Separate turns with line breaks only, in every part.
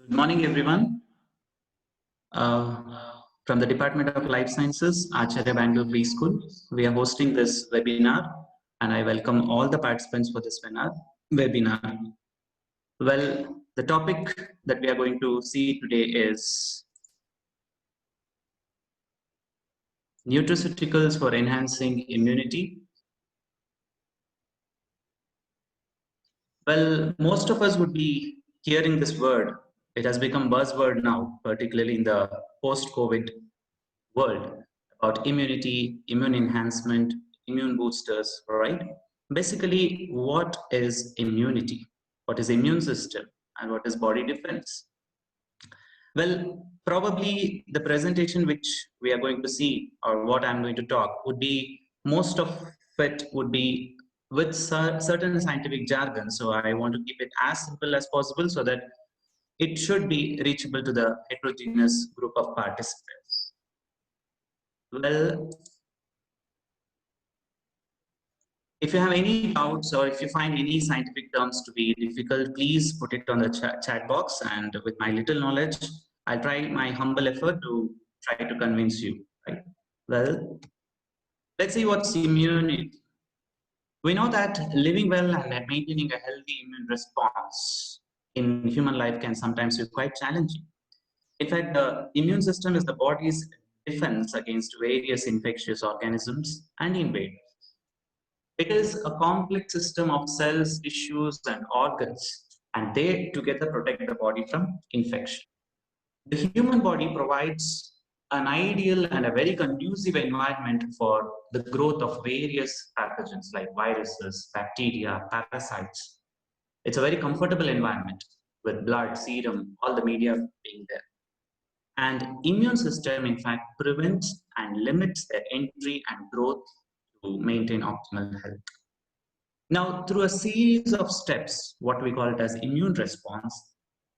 Good morning, everyone. From the Department of Life Sciences, Acharya Bangalore Preschool, we are hosting this webinar, and I welcome all the participants for this webinar. Well, the topic that we are going to see today is nutraceuticals for enhancing immunity. Well, most of us would be hearing this word. It has become buzzword now, particularly in the post-COVID world, about immunity, immune enhancement, immune boosters, right? Basically, what is immunity? What is immune system? And what is body defense? Well, probably the presentation which we are going to see, or what I'm going to talk, would be most of it would be with certain scientific jargon. So I want to keep it as simple as possible so that it should be reachable to the heterogeneous group of participants. Well, if you have any doubts or if you find any scientific terms to be difficult, please put it on the chat box, and with my little knowledge, I'll try my humble effort to try to convince you, right? Well, let's see what's immunity. We know that living well and maintaining a healthy immune response in human life can sometimes be quite challenging. In fact, the immune system is the body's defense against various infectious organisms and invaders. It is a complex system of cells, tissues, and organs, and they together protect the body from infection. The human body provides an ideal and a very conducive environment for the growth of various pathogens like viruses, bacteria, parasites. It's a very comfortable environment with blood, serum, all the media being there. And immune system, in fact, prevents and limits their entry and growth to maintain optimal health. Now, through a series of steps, what we call it as immune response,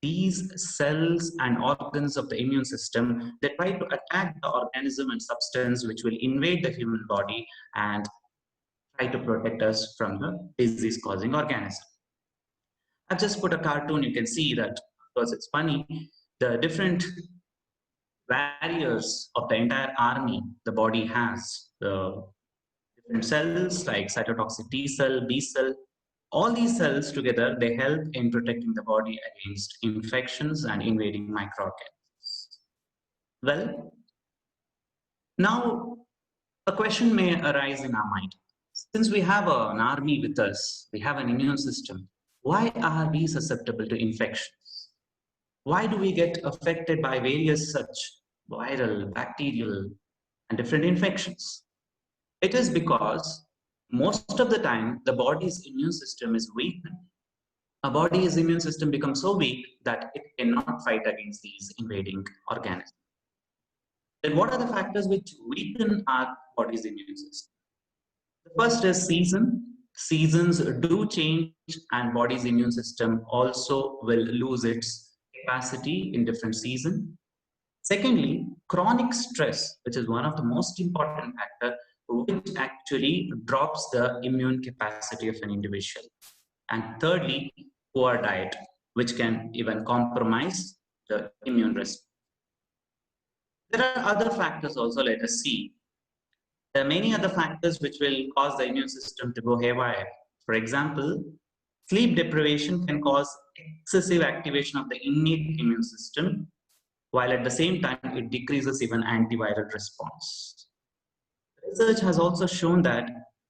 these cells and organs of the immune system, they try to attack the organism and substance which will invade the human body and try to protect us from the disease-causing organism. I've just put a cartoon. You can see that, because it's funny, the different barriers of the entire army the body has, the different cells like cytotoxic T cell, B cell, all these cells together, they help in protecting the body against infections and invading microorganisms. Well, now a question may arise in our mind. Since we have an army with us, we have an immune system, why are we susceptible to infections? Why do we get affected by various such viral, bacterial, and different infections? It is because most of the time the body's immune system is weakened. A body's immune system becomes so weak that it cannot fight against these invading organisms. Then what are the factors which weaken our body's immune system? The first is season. Seasons do change, and body's immune system also will lose its capacity in different seasons. Secondly, chronic stress, which is one of the most important factors, which actually drops the immune capacity of an individual. And thirdly, poor diet, which can even compromise the immune response. There are other factors also, let us see. There are many other factors which will cause the immune system to go haywire. For example, sleep deprivation can cause excessive activation of the innate immune system, while at the same time it decreases even antiviral response. Research has also shown that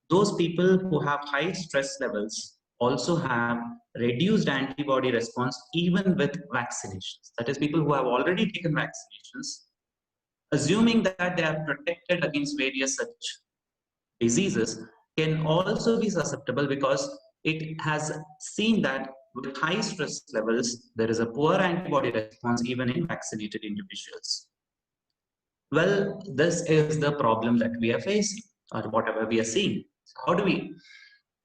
those people who have high stress levels also have reduced antibody response even with vaccinations. That is, people who have already taken vaccinations, assuming that they are protected against various such diseases, can also be susceptible because it has seen that with high stress levels, there is a poor antibody response even in vaccinated individuals. Well, this is the problem that we are facing, or whatever we are seeing. So how do we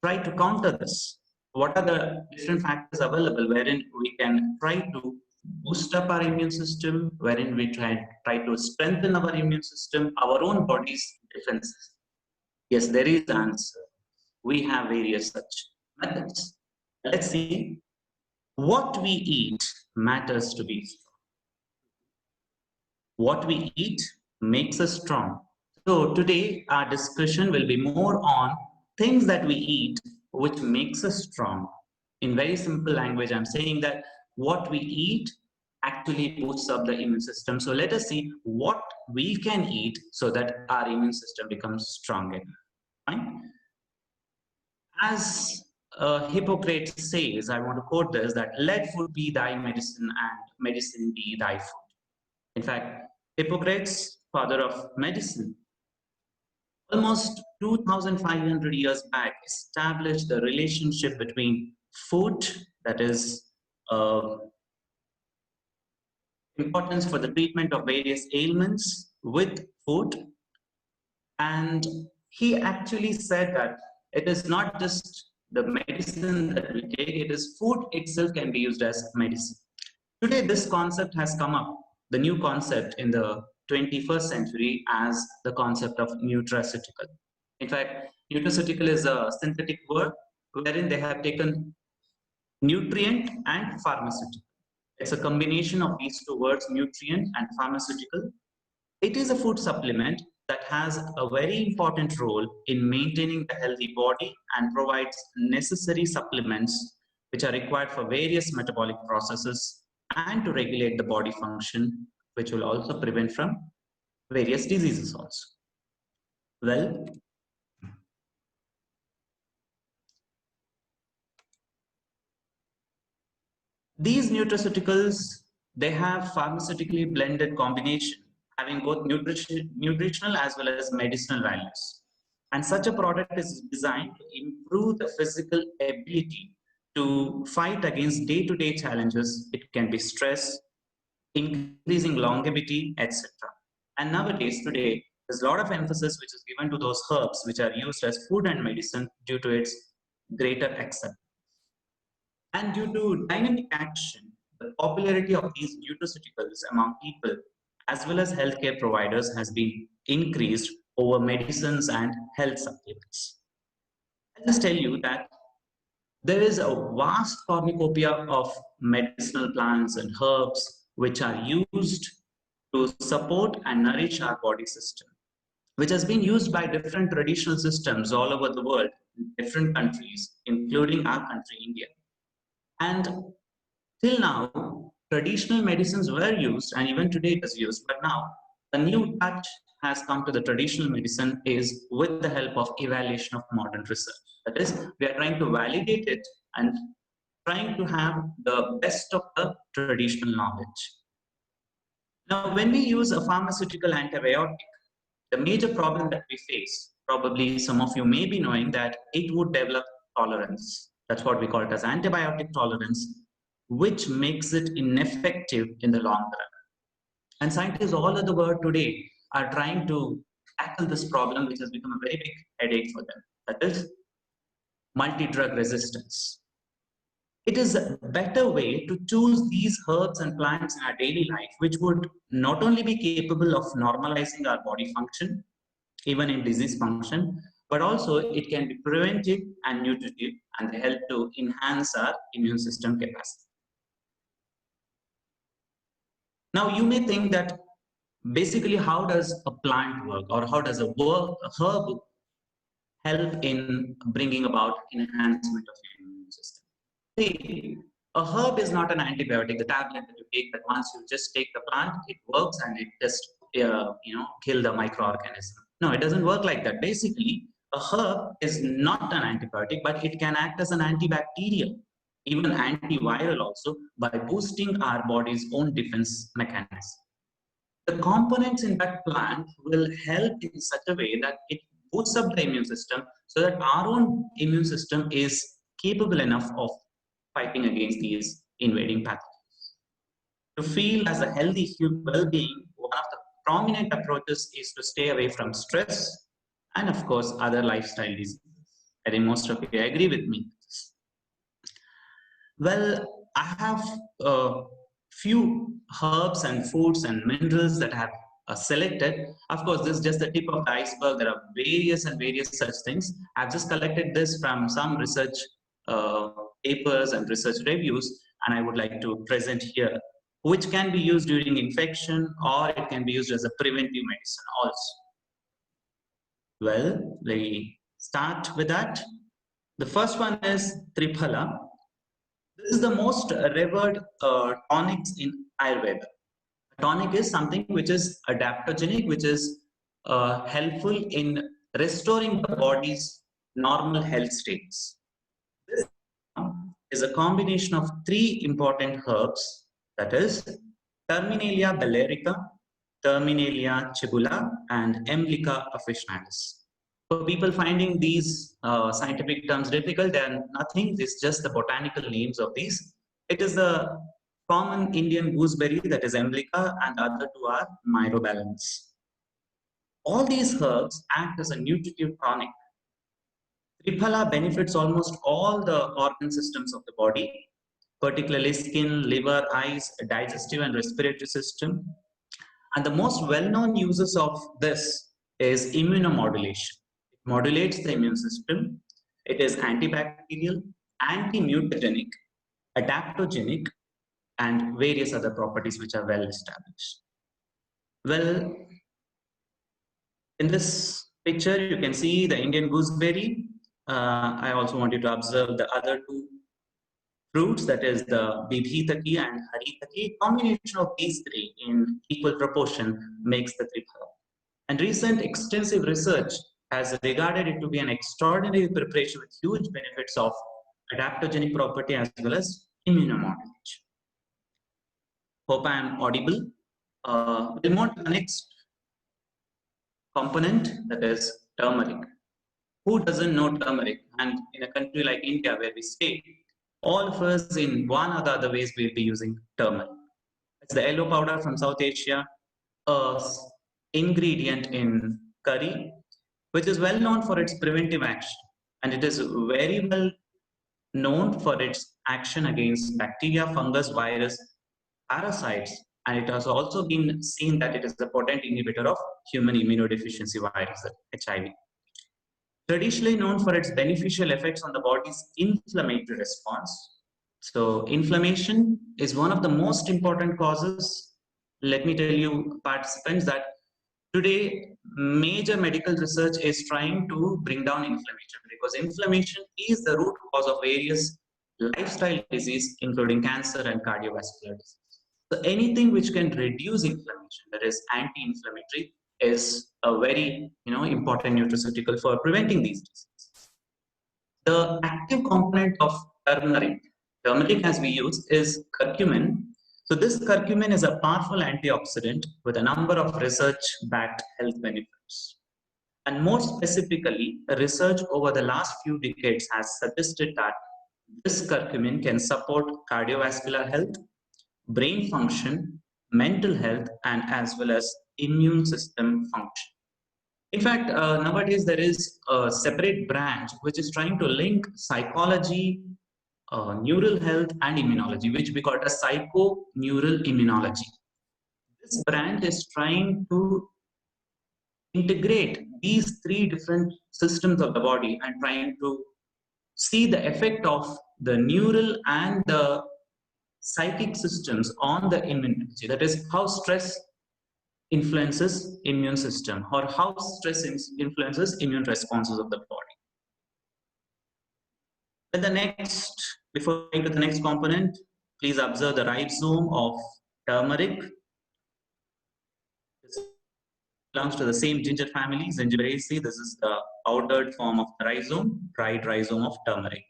try to counter this? What are the different factors available wherein we can try to boost up our immune system, wherein we try to strengthen our immune system, our own body's defenses? Yes, there is an answer. We have various such methods. Let's see. What we eat matters to be strong. What we eat makes us strong. So today our discussion will be more on things that we eat which makes us strong. In very simple language, I'm saying that what we eat actually boosts up the immune system. So let us see what we can eat so that our immune system becomes stronger. Fine. As Hippocrates says, I want to quote this, that let food be thy medicine and medicine be thy food. In fact, Hippocrates, father of medicine, almost 2,500 years back, established the relationship between food, that is, uh, importance for the treatment of various ailments, with food. And he actually said that it is not just the medicine that we take, it is food itself can be used as medicine. Today, this concept has come up, the new concept in the 21st century, as the concept of nutraceutical. In fact, nutraceutical is a synthetic word wherein they have taken nutrient and pharmaceutical. It's a combination of these two words, nutrient and pharmaceutical. It is a food supplement that has a very important role in maintaining the healthy body and provides necessary supplements which are required for various metabolic processes and to regulate the body function, which will also prevent from various diseases also. Well, these nutraceuticals, they have pharmaceutically blended combination, having both nutritional as well as medicinal values. And such a product is designed to improve the physical ability to fight against day-to-day challenges. It can be stress, increasing longevity, etc. And nowadays, today, there's a lot of emphasis which is given to those herbs which are used as food and medicine due to its greater acceptance. And due to dynamic action, the popularity of these nutraceuticals among people as well as healthcare providers has been increased over medicines and health supplements. I'll just tell you that there is a vast cornucopia of medicinal plants and herbs which are used to support and nourish our body system, which has been used by different traditional systems all over the world, in different countries, including our country, India. And till now, traditional medicines were used, and even today it is used, but now a new touch has come to the traditional medicine is with the help of evaluation of modern research. That is, we are trying to validate it and trying to have the best of the traditional knowledge. Now, when we use a pharmaceutical antibiotic, the major problem that we face, probably some of you may be knowing that it would develop tolerance. That's what we call it as antibiotic tolerance, which makes it ineffective in the long run. And scientists all over the world today are trying to tackle this problem, which has become a very big headache for them. That is multi-drug resistance. It is a better way to choose these herbs and plants in our daily life, which would not only be capable of normalizing our body function, even in disease function, but also it can be preventive and nutritive and help to enhance our immune system capacity. Now, you may think that basically how does a plant work or how does a herb help in bringing about enhancement of your immune system? See, a herb is not an antibiotic, the tablet that you take, that once you just take the plant, it works and it just kill the microorganism. No, it doesn't work like that. Basically, a herb is not an antibiotic, but it can act as an antibacterial, even antiviral also, by boosting our body's own defense mechanism. The components in that plant will help in such a way that it boosts up the immune system so that our own immune system is capable enough of fighting against these invading pathogens. To feel as a healthy human well-being, one of the prominent approaches is to stay away from stress and, of course, other lifestyle diseases. I think most of you agree with me. Well, I have a few herbs and foods and minerals that I have selected. Of course, this is just the tip of the iceberg. There are various and various such things. I've just collected this from some research uh, papers and research reviews. and I would like to present here, which can be used during infection or it can be used as a preventive medicine also. Well, we start with that. The first one is Triphala. This is the most revered tonics in Ayurveda. Tonic is something which is adaptogenic, which is helpful in restoring the body's normal health states. This is a combination of three important herbs, that is Terminalia bellerica, Terminalia chibula, and Emblica officinalis. For people finding these scientific terms difficult, they are nothing. It's just the botanical names of these. It is the common Indian gooseberry, that is Emblica, and the other two are myrobalance. All these herbs act as a nutritive tonic. Triphala benefits almost all the organ systems of the body, particularly skin, liver, eyes, digestive and respiratory system. And the most well-known uses of this is immunomodulation. It modulates the immune system. It is antibacterial, anti-mutagenic, adaptogenic, and various other properties which are well established. Well, in this picture, you can see the Indian gooseberry. I also want you to observe the other two fruits, that is the Bibhitaki and Haritaki. Combination of these three in equal proportion makes the Triphala. And recent extensive research has regarded it to be an extraordinary preparation with huge benefits of adaptogenic property as well as immunomodulation. Hope I am audible. We'll move on to the next component, that is turmeric. Who doesn't know turmeric? And in a country like India where we stay, all of us in one or the other ways will be using turmeric. It's the yellow powder from South Asia, a ingredient in curry, which is well known for its preventive action. And it is very well known for its action against bacteria, fungus, virus, parasites, and it has also been seen that it is a potent inhibitor of human immunodeficiency virus, HIV. Traditionally known for its beneficial effects on the body's inflammatory response. So inflammation is one of the most important causes. Let me tell you, participants, that today major medical research is trying to bring down inflammation, because inflammation is the root cause of various lifestyle disease, including cancer and cardiovascular disease. So anything which can reduce inflammation, that is anti-inflammatory, is a very important nutraceutical for preventing these diseases. The active component of turmeric as we use, is curcumin. So this curcumin is a powerful antioxidant with a number of research-backed health benefits. And more specifically, research over the last few decades has suggested that this curcumin can support cardiovascular health, brain function, mental health, and as well as immune system function. In fact, nowadays there is a separate branch which is trying to link psychology, neural health, and immunology, which we call as psycho-neural immunology. This branch is trying to integrate these three different systems of the body and trying to see the effect of the neural and the psychic systems on the immunity. That is how stress influences immune system, or how stress influences immune responses of the body. Then the next, before going to the next component, please observe the rhizome of turmeric. This belongs to the same ginger family, Zingiberaceae. This is the powdered form of the rhizome, dried rhizome of turmeric.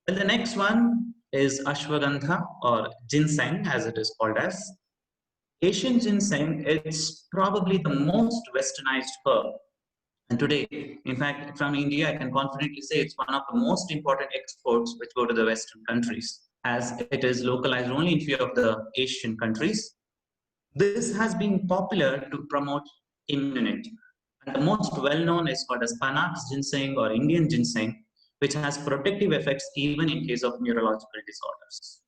Then the next one is ashwagandha, or ginseng as it is called as. Asian ginseng is probably the most westernized herb. And today, in fact, from India, I can confidently say it's one of the most important exports which go to the Western countries, as it is localized only in few of the Asian countries. This has been popular to promote immunity. And the most well-known is called as Panax ginseng or Indian ginseng, which has protective effects even in case of neurological disorders.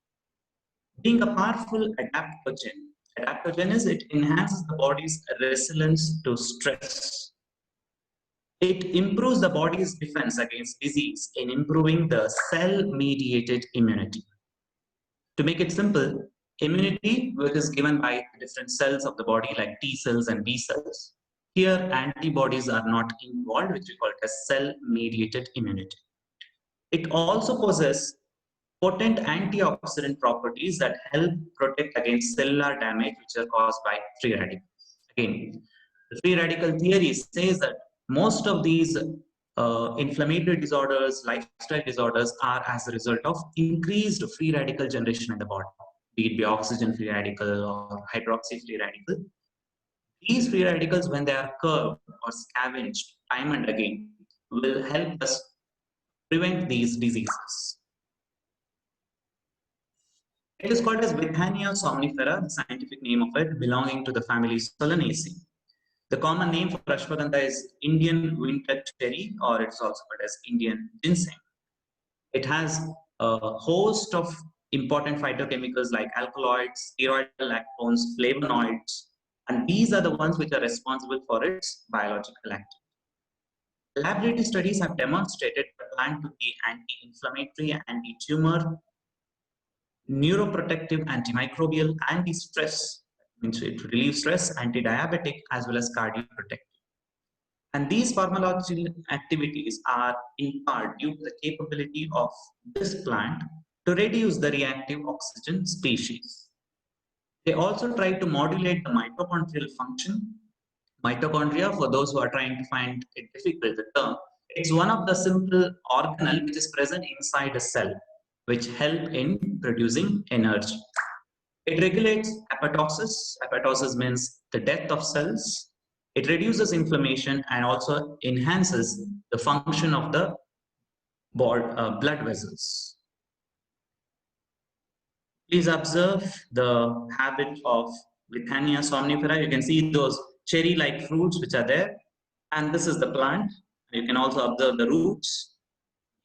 Being a powerful adaptogen is it enhances the body's resilience to stress. It improves the body's defense against disease in improving the cell-mediated immunity. To make it simple, immunity, which is given by different cells of the body like T cells and B cells. Here, antibodies are not involved, which we call it as cell-mediated immunity. It also possesses potent antioxidant properties that help protect against cellular damage, which are caused by free radicals. Again, the free radical theory says that most of these inflammatory disorders, lifestyle disorders, are as a result of increased free radical generation in the body, be it oxygen free radical or hydroxy free radical. These free radicals, when they are curbed or scavenged time and again, will help us prevent these diseases. It is called as Withania somnifera, the scientific name of it, belonging to the family Solanaceae. The common name for ashwagandha is Indian winter cherry, or it's also called as Indian ginseng. It has a host of important phytochemicals like alkaloids, steroidal lactones, flavonoids, and these are the ones which are responsible for its biological activity. Laboratory studies have demonstrated the plant to be anti-inflammatory, anti-tumor, neuroprotective, antimicrobial, anti-stress, means it relieves stress, anti-diabetic, as well as cardioprotective. And these pharmacological activities are in part due to the capability of this plant to reduce the reactive oxygen species. They also try to modulate the mitochondrial function. Mitochondria, for those who are trying to find it difficult, the term, it's one of the simple organelle which is present inside a cell, which help in producing energy. It regulates apoptosis. Apoptosis means the death of cells. It reduces inflammation and also enhances the function of the blood vessels. Please observe the habit of Withania somnifera. You can see those cherry-like fruits which are there. And this is the plant. You can also observe the roots.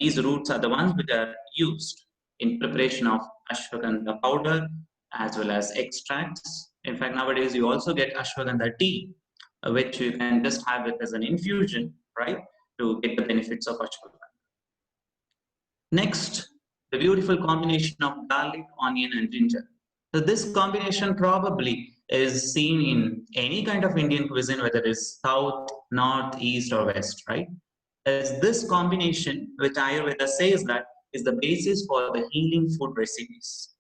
These roots are the ones which are used in preparation of ashwagandha powder as well as extracts. In fact, nowadays you also get ashwagandha tea, which you can just have it as an infusion, right, to get the benefits of ashwagandha. Next, the beautiful combination of garlic, onion, and ginger. So this combination probably is seen in any kind of Indian cuisine, whether it is south, north, east, or west, right? As this combination, which Ayurveda says that is the basis for the healing food recipes.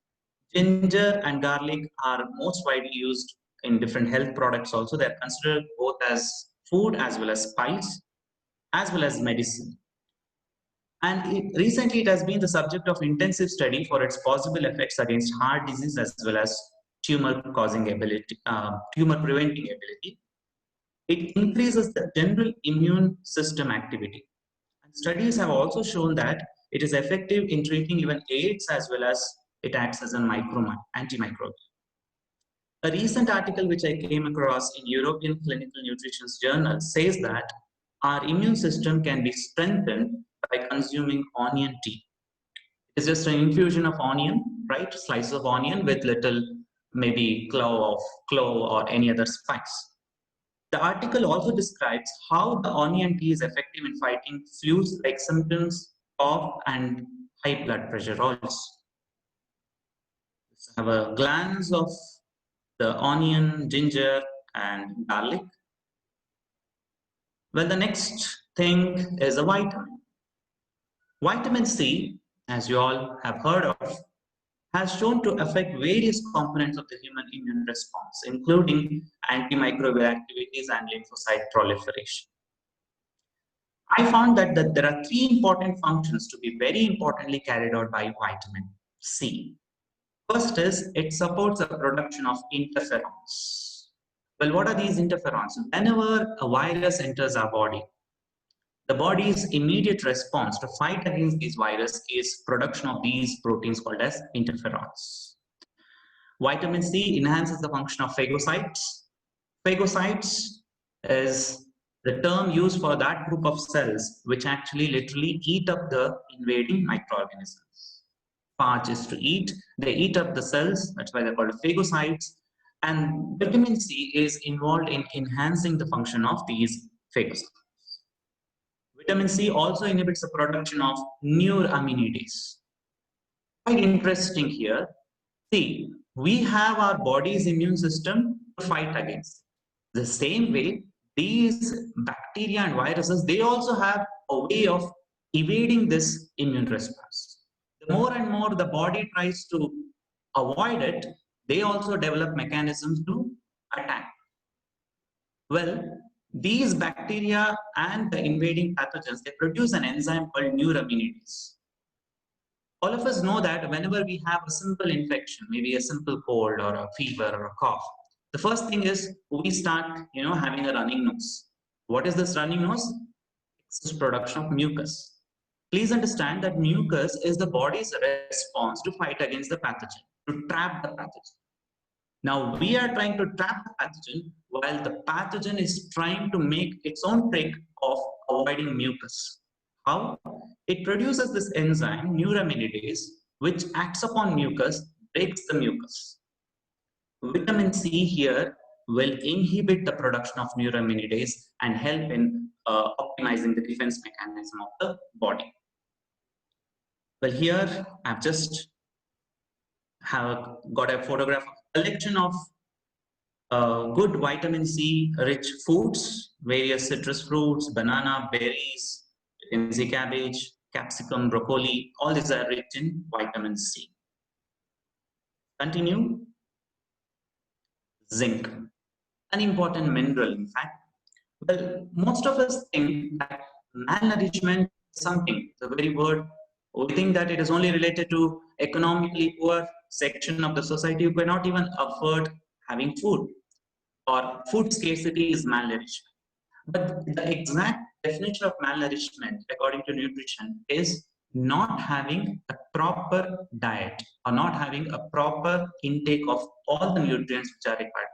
Ginger and garlic are most widely used in different health products also. They're considered both as food as well as spice, as well as medicine. And recently, it has been the subject of intensive study for its possible effects against heart disease as well as tumor causing ability, tumor preventing ability. It increases the general immune system activity. And studies have also shown that it is effective in treating even AIDS as well as it acts as an antimicrobial. A recent article which I came across in European Clinical Nutrition Journal says that our immune system can be strengthened by consuming onion tea. It's just an infusion of onion, right? Slices of onion with little maybe clove or any other spice. The article also describes how the onion tea is effective in fighting flu-like symptoms, cough, and high blood pressure also. Let's have a glance of the onion, ginger, and garlic. Well, the next thing is a vitamin. Vitamin C, as you all have heard of, has shown to affect various components of the human immune response, including antimicrobial activities and lymphocyte proliferation. I found that there are three important functions to be very importantly carried out by vitamin C. First is it supports the production of interferons. Well, what are these interferons? Whenever a virus enters our body, the body's immediate response to fight against this virus is production of these proteins called as interferons. Vitamin C enhances the function of phagocytes. Phagocytes is the term used for that group of cells which actually literally eat up the invading microorganisms. Phage is to eat, they eat up the cells, that's why they're called phagocytes. And vitamin C is involved in enhancing the function of these phagocytes. Vitamin C also inhibits the production of neuraminidase. Quite interesting here. See, we have our body's immune system to fight against. The same way, these bacteria and viruses, they also have a way of evading this immune response. The more and more the body tries to avoid it, they also develop mechanisms to attack. Well, these bacteria and the invading pathogens, they produce an enzyme called neuraminidase. All of us know that whenever we have a simple infection, maybe a simple cold or a fever or a cough, the first thing is we start, having a running nose. What is this running nose? It's production of mucus. Please understand that mucus is the body's response to fight against the pathogen, to trap the pathogen. Now we are trying to trap the pathogen while the pathogen is trying to make its own trick of avoiding mucus. How? It produces this enzyme, neuraminidase, which acts upon mucus, breaks the mucus. Vitamin C here will inhibit the production of neuraminidase and help in optimizing the defense mechanism of the body. Well, here I've just got a photograph of a collection of good vitamin C rich foods, various citrus fruits, banana, berries, you can see cabbage, capsicum, broccoli, all these are rich in vitamin C. Continue. Zinc, an important mineral, in fact. Well, most of us think that malnourishment is something, the very word, we think that it is only related to economically poor section of the society who cannot even afford having food, or food scarcity is malnourishment. But the exact definition of malnourishment, according to nutrition, is not having a proper diet or not having a proper intake of all the nutrients which are required.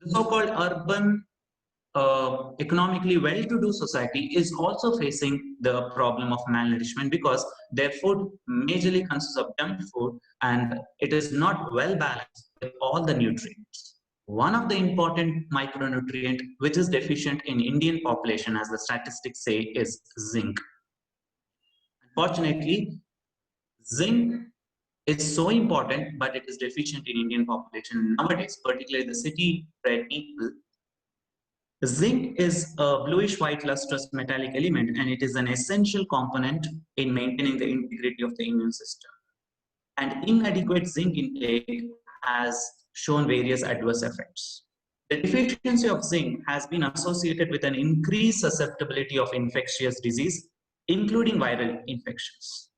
The so-called urban, economically well-to-do society is also facing the problem of malnourishment because their food majorly consists of junk food and it is not well balanced with all the nutrients. One of the important micronutrient which is deficient in Indian population, as the statistics say, is zinc. Unfortunately, zinc is so important, but it is deficient in Indian population nowadays, particularly the city-bred people. Zinc is a bluish-white lustrous metallic element, and it is an essential component in maintaining the integrity of the immune system. And inadequate zinc intake has shown various adverse effects. The deficiency of zinc has been associated with an increased susceptibility of infectious disease, including viral infections.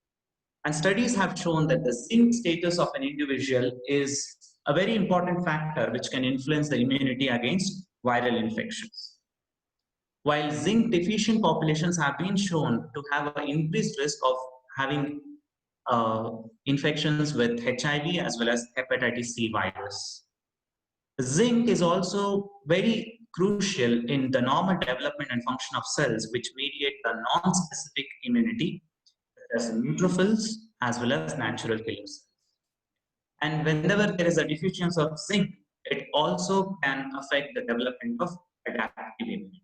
And studies have shown that the zinc status of an individual is a very important factor which can influence the immunity against viral infections. While zinc deficient populations have been shown to have an increased risk of having infections with HIV as well as hepatitis C virus. Zinc is also very crucial in the normal development and function of cells, which mediate the non-specific immunity, as neutrophils as well as natural killers. And whenever there is a deficiency of zinc, it also can affect the development of adaptive immunity.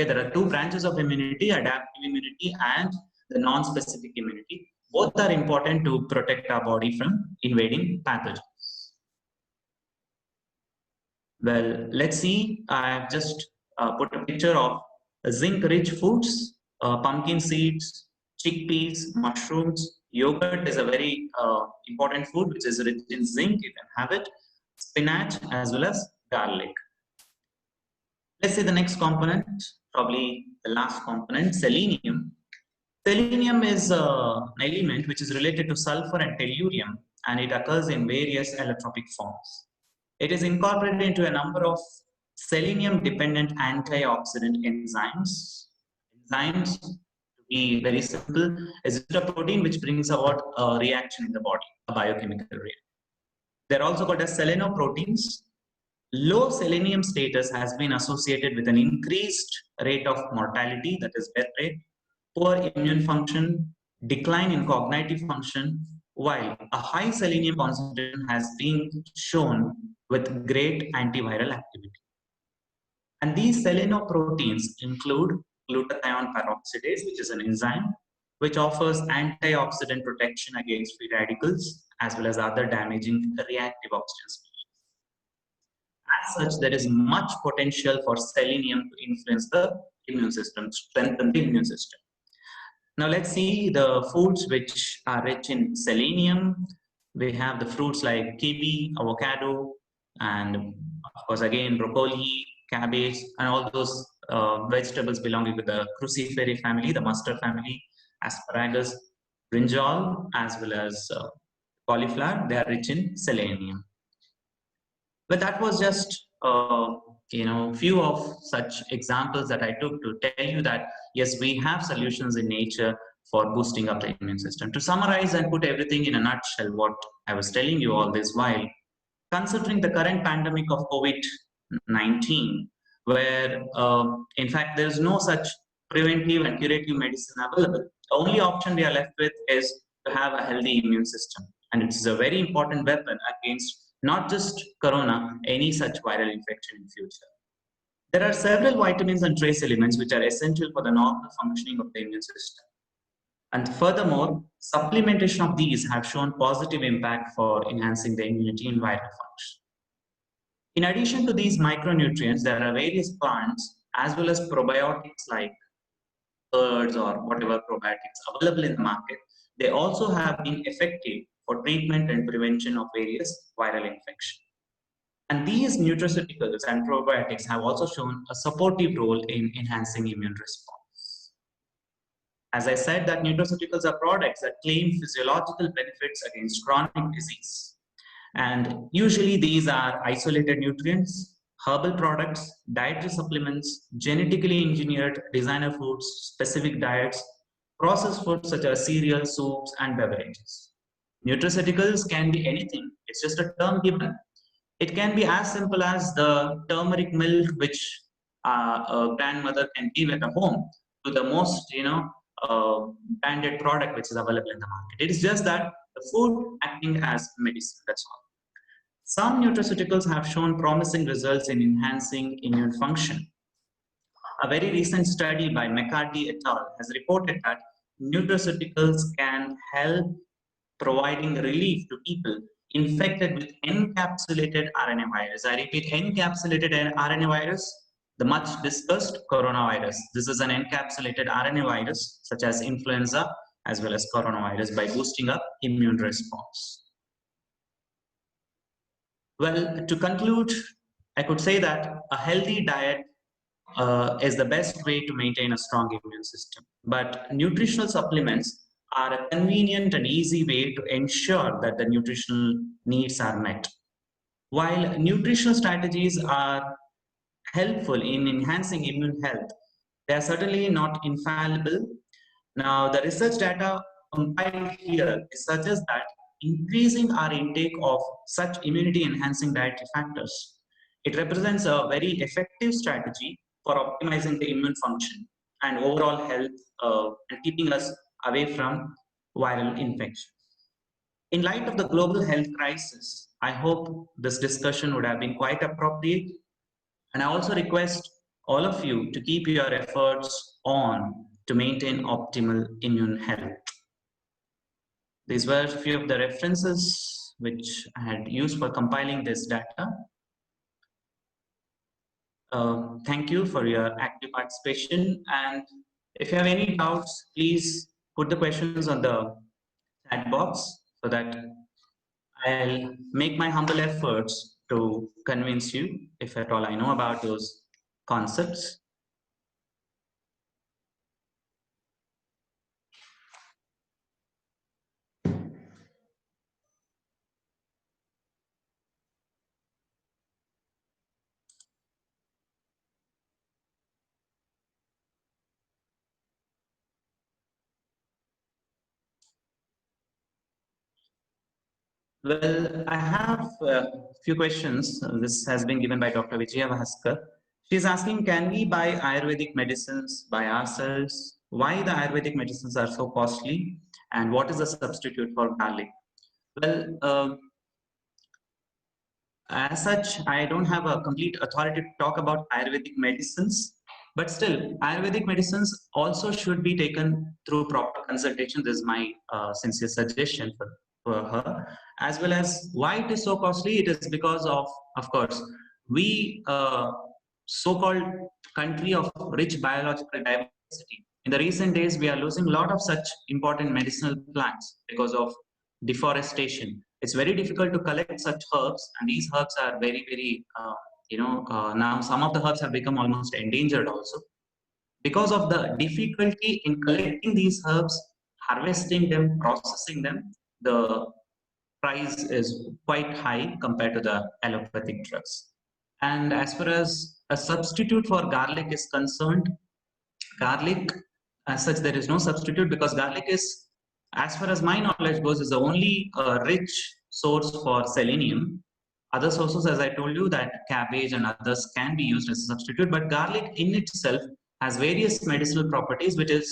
Okay, there are two branches of immunity, adaptive immunity and the non-specific immunity. Both are important to protect our body from invading pathogens. Well, let's see. I've just put a picture of zinc-rich foods, pumpkin seeds, chickpeas, mushrooms. Yogurt is a very important food which is rich in zinc. You can have it. Spinach as well as garlic. Let's see the next component, probably the last component, selenium. Selenium is an element which is related to sulfur and tellurium, and it occurs in various allotropic forms. It is incorporated into a number of selenium-dependent antioxidant enzymes. Enzymes, to be very simple, is a protein which brings about a reaction in the body, a biochemical reaction. They're also called as selenoproteins. Low selenium status has been associated with an increased rate of mortality, that is death rate, poor immune function, decline in cognitive function, while a high selenium concentration has been shown with great antiviral activity. And these selenoproteins include glutathione peroxidase, which is an enzyme, which offers antioxidant protection against free radicals as well as other damaging reactive oxygen species. As such, there is much potential for selenium to influence the immune system, strengthen the immune system. Now let's see the foods which are rich in selenium. We have the fruits like kiwi, avocado, and of course again broccoli, cabbage, and all those vegetables belonging to the crucifery family, the mustard family, asparagus, brinjal, as well as cauliflower. They are rich in selenium. But that was just few of such examples that I took to tell you that yes, we have solutions in nature for boosting up the immune system. To summarize and put everything in a nutshell, what I was telling you all this while, considering the current pandemic of COVID-19, where in fact there is no such preventive and curative medicine available, the only option we are left with is to have a healthy immune system, and it is a very important weapon against not just corona, any such viral infection in future. There are several vitamins and trace elements which are essential for the normal functioning of the immune system. And furthermore, supplementation of these have shown positive impact for enhancing the immunity in viral function. In addition to these micronutrients, there are various plants as well as probiotics like birds or whatever probiotics available in the market. They also have been effective for treatment and prevention of various viral infections. And these nutraceuticals and probiotics have also shown a supportive role in enhancing immune response. As I said, that nutraceuticals are products that claim physiological benefits against chronic disease. And usually these are isolated nutrients, herbal products, dietary supplements, genetically engineered designer foods, specific diets, processed foods such as cereals, soups, and beverages. Nutraceuticals can be anything. It's just a term given. It can be as simple as the turmeric milk, which a grandmother can give at a home, to the most, branded product which is available in the market. It is just that the food acting as medicine. That's all. Some nutraceuticals have shown promising results in enhancing immune function. A very recent study by McCarthy et al. Has reported that nutraceuticals can help providing relief to people infected with encapsulated RNA virus. I repeat, encapsulated RNA virus, the much discussed coronavirus. This is an encapsulated RNA virus, such as influenza as well as coronavirus, by boosting up immune response. Well, to conclude, I could say that a healthy diet is the best way to maintain a strong immune system. But nutritional supplements are a convenient and easy way to ensure that the nutritional needs are met. While nutritional strategies are helpful in enhancing immune health, they are certainly not infallible. Now, the research data compiled here suggests that increasing our intake of such immunity enhancing dietary factors, it represents a very effective strategy for optimizing the immune function and overall health and keeping us away from viral infection. In light of the global health crisis, I hope this discussion would have been quite appropriate. And I also request all of you to keep your efforts on to maintain optimal immune health. These were a few of the references which I had used for compiling this data. Thank you for your active participation. And if you have any doubts, please put the questions on the chat box so that I'll make my humble efforts to convince you, if at all I know about those concepts. Well, I have a few questions. This has been given by Dr. Vijaya Bhaskar. She's asking, can we buy Ayurvedic medicines by ourselves? Why the Ayurvedic medicines are so costly? And what is the substitute for garlic? Well, as such, I don't have a complete authority to talk about Ayurvedic medicines, But still, Ayurvedic medicines also should be taken through proper consultation. This is my sincere suggestion for her. As well as why it is so costly, it is because of course, we so-called country of rich biological diversity. In the recent days, we are losing a lot of such important medicinal plants because of deforestation. It's very difficult to collect such herbs, and these herbs are very, very now some of the herbs have become almost endangered also because of the difficulty in collecting these herbs, harvesting them, processing them. The price is quite high compared to the allopathic drugs. And as far as a substitute for garlic is concerned, garlic as such, there is no substitute, because garlic is, as far as my knowledge goes, is the only rich source for selenium. Other sources, as I told you, that cabbage and others can be used as a substitute, but garlic in itself has various medicinal properties which is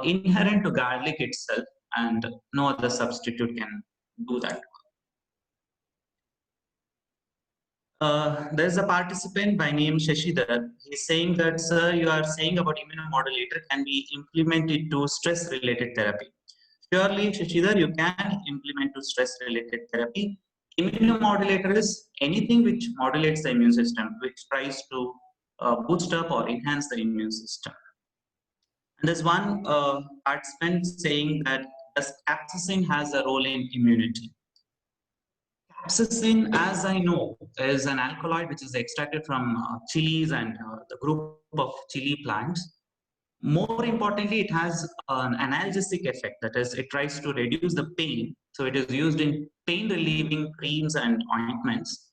inherent to garlic itself, and no other substitute can do that. There's a participant by name Shashidhar. He's saying that, sir, you are saying about immunomodulator can be implemented to stress-related therapy. Surely, Shashidhar, you can implement to stress-related therapy. Immunomodulator is anything which modulates the immune system, which tries to boost up or enhance the immune system. And there's one participant saying that does capsaicin has a role in immunity? Capsaicin, as I know, is an alkaloid which is extracted from chilies and the group of chili plants. More importantly, it has an analgesic effect. That is, it tries to reduce the pain. So it is used in pain relieving creams and ointments.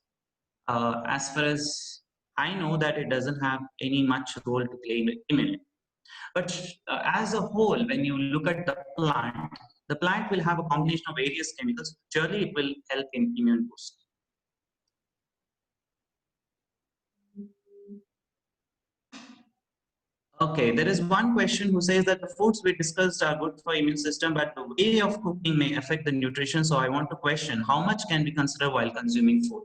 As far as I know, that it doesn't have any much role to play in immunity. But as a whole, when you look at the plant will have a combination of various chemicals. Surely it will help in immune boost. Okay, there is one question who says that the foods we discussed are good for immune system, but the way of cooking may affect the nutrition. So I want to question how much can we consider while consuming food?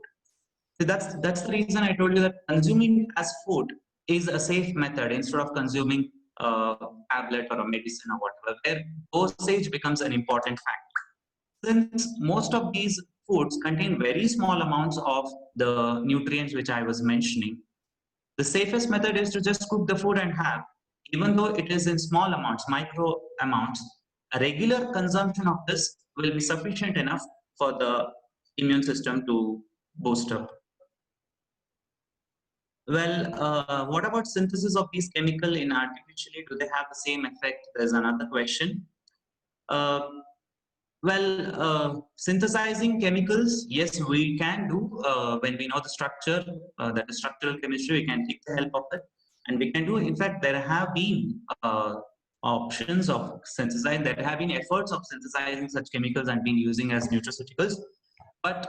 So that's the reason I told you that consuming as food is a safe method instead of consuming a tablet or a medicine or whatever, where dosage becomes an important factor. Since most of these foods contain very small amounts of the nutrients which I was mentioning, the safest method is to just cook the food and have, even though it is in small amounts, micro amounts. A regular consumption of this will be sufficient enough for the immune system to boost up. Well, what about synthesis of these chemical in artificially? Do they have the same effect? There's another question. Uh, Synthesizing chemicals, yes, we can do when we know the structure, that is structural chemistry, we can take the help of it. And we can do, in fact, there have been options of synthesizing, there have been efforts of synthesizing such chemicals and being using as nutraceuticals. But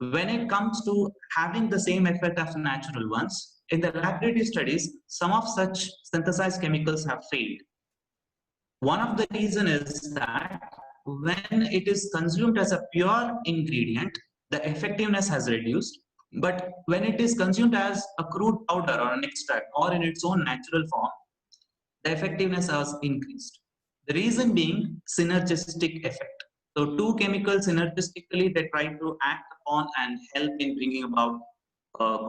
when it comes to having the same effect as natural ones, in the laboratory studies, some of such synthesized chemicals have failed. One of the reason is that when it is consumed as a pure ingredient, the effectiveness has reduced. But when it is consumed as a crude powder or an extract or in its own natural form, the effectiveness has increased. The reason being synergistic effect. So two chemicals synergistically, they try to act upon and help in bringing about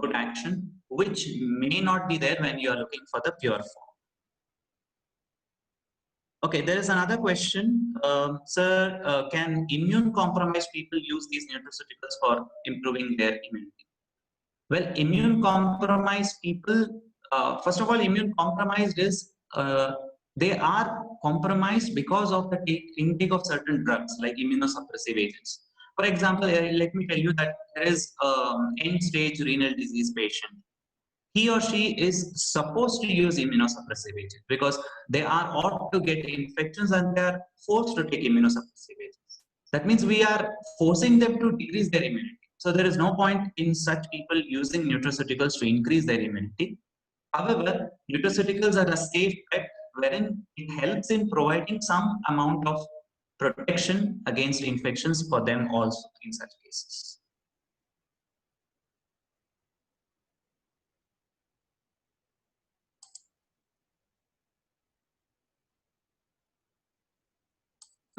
good action, which may not be there when you are looking for the pure form. Okay, there is another question. Sir, can immune compromised people use these nutraceuticals for improving their immunity? Well, immune compromised people, first of all, immune compromised is they are compromised because of the intake of certain drugs like immunosuppressive agents. For example, let me tell you that there is end stage renal disease patient. He or she is supposed to use immunosuppressive agents because they are ought to get infections and they are forced to take immunosuppressive agents. That means we are forcing them to decrease their immunity. So there is no point in such people using nutraceuticals to increase their immunity. However, nutraceuticals are a safe bet wherein it helps in providing some amount of protection against infections for them also in such cases.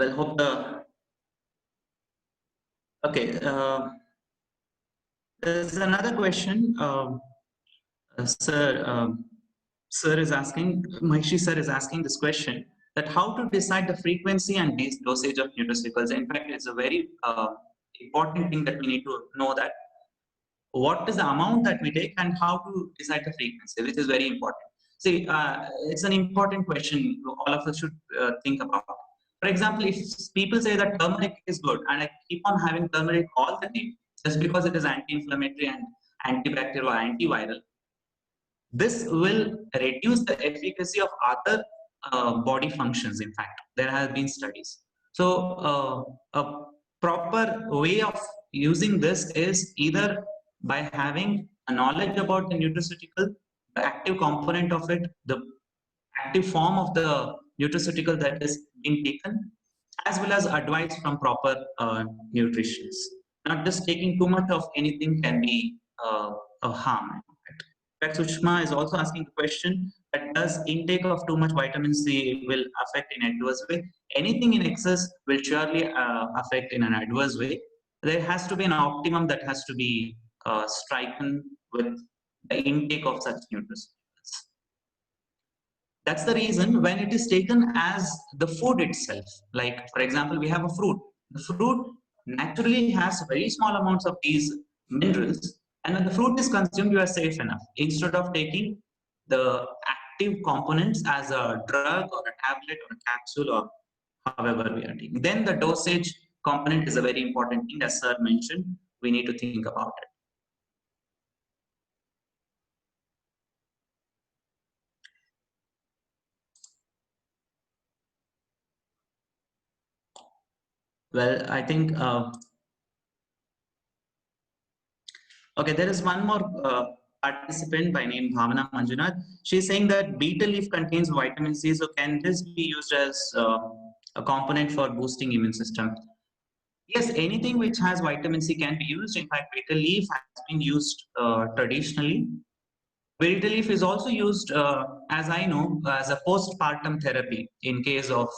Well, hope the okay. There's another question. Sir, sir is asking, Mahishi sir is asking this question that how to decide the frequency and dosage of nutraceuticals. In fact, it's a very important thing that we need to know that what is the amount that we take and how to decide the frequency, which is very important. See, it's an important question all of us should think about. For example, if people say that turmeric is good and I keep on having turmeric all the time just because it is anti-inflammatory and antibacterial or antiviral, this will reduce the efficacy of other body functions. In fact, there have been studies. So, a proper way of using this is either by having a knowledge about the nutraceutical, the active component of it, the active form of the nutraceutical that is being taken, as well as advice from proper nutritionists. Not just taking too much of anything can be a harm. Fact, Sushma is also asking the question that does intake of too much vitamin C will affect in adverse way? Anything in excess will surely affect in an adverse way. There has to be an optimum that has to be stricken with the intake of such nutraceuticals. That's the reason when it is taken as the food itself, like for example, we have a fruit. The fruit naturally has very small amounts of these minerals, and when the fruit is consumed, you are safe enough. Instead of taking the active components as a drug or a tablet or a capsule or however we are taking, then the dosage component is a very important thing, as sir mentioned. We need to think about it. Well, I think okay, there is one more participant by name Bhavana Manjunath. She's saying that betel leaf contains vitamin C, so can this be used as a component for boosting immune system? Yes, anything which has vitamin C can be used. In fact, betel leaf has been used traditionally. Betel leaf is also used, as I know, as a postpartum therapy in case of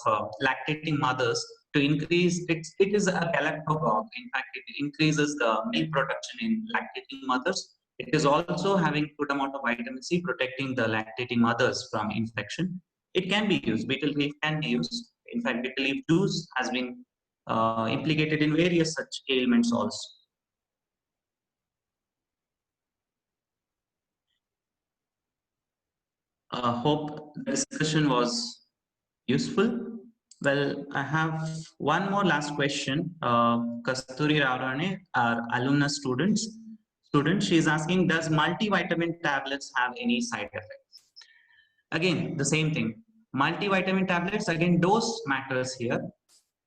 lactating mothers to increase. It is a galactogog. In fact, it increases the milk production in lactating mothers. It is also having good amount of vitamin C, protecting the lactating mothers from infection. It can be used. Betel leaf can be used. In fact, betel leaf juice has been implicated in various such ailments also. Hope the discussion was useful. Well, I have one more last question. Kasturi Raurane, our alumnus student, she is asking, does multivitamin tablets have any side effects? Again, the same thing. Multivitamin tablets, again, dose matters here.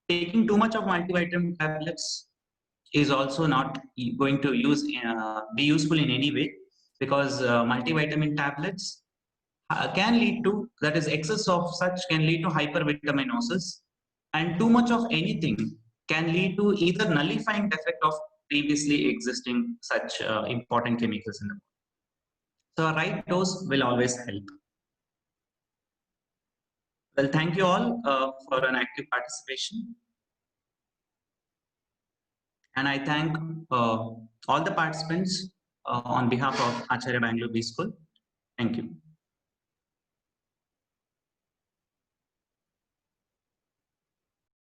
Taking too much of multivitamin tablets is also not going to be useful in any way, because multivitamin tablets can lead to, that is excess of such can lead to hypervitaminosis, and too much of anything can lead to either nullifying the effect of previously existing such important chemicals in the body. So a right dose will always help. Well, thank you all for an active participation, and I thank all the participants on behalf of Acharya Bangalore B School. Thank you.